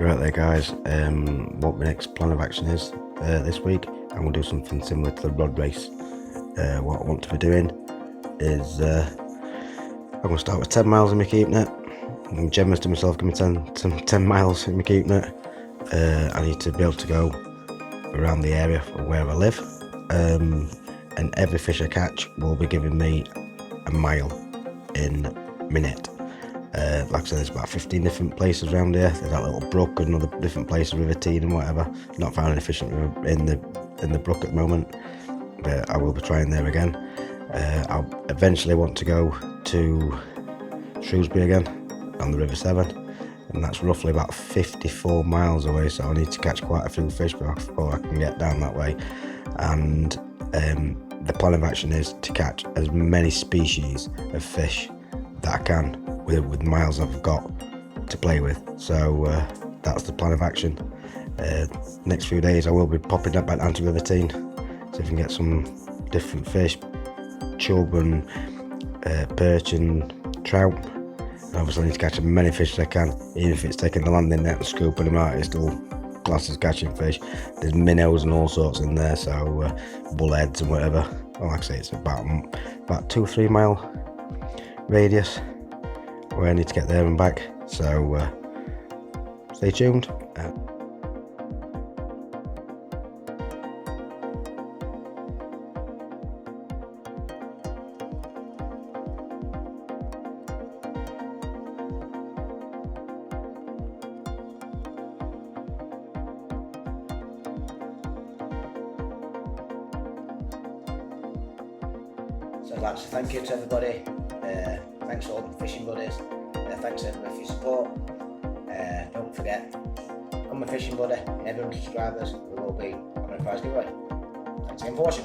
Right there, guys. What my next plan of action is this week, and we'll do something similar to the rod race. What I want to be doing is I'm going to start with 10 miles in my keep net. I'm generous to myself, give me 10 miles in my keep net. I need to be able to go around the area of where I live, and every fish I catch will be giving me a mile in my net. Like I said, there's about 15 different places around here. There's that little brook and other different places, River Tean and whatever. Not found any fish in the brook at the moment, but I will be trying there again. I'll eventually want to go to Shrewsbury again on the River Severn, and that's roughly about 54 miles away, so I need to catch quite a few fish before I can get down that way. And the plan of action is to catch as many species of fish that I can with miles I've got to play with. So that's the plan of action. Next few days I will be popping up back down to River Tean, see if I can get some different fish, chub and perch and trout. And obviously I need to catch as many fish as I can, even if it's taking the landing net and scooping them out. It's still classed as catching fish. There's minnows and all sorts in there, so bullheads and whatever. Well, like I say, it's about 2 or 3 mile radius where I need to get there and back, so stay tuned. So I'd like to thank you to everybody. Thanks to all the fishing buddies. Thanks everybody for your support. Don't forget, I'm a fishing buddy. Everyone subscribers, we will be having a prize giveaway. Thanks again for watching.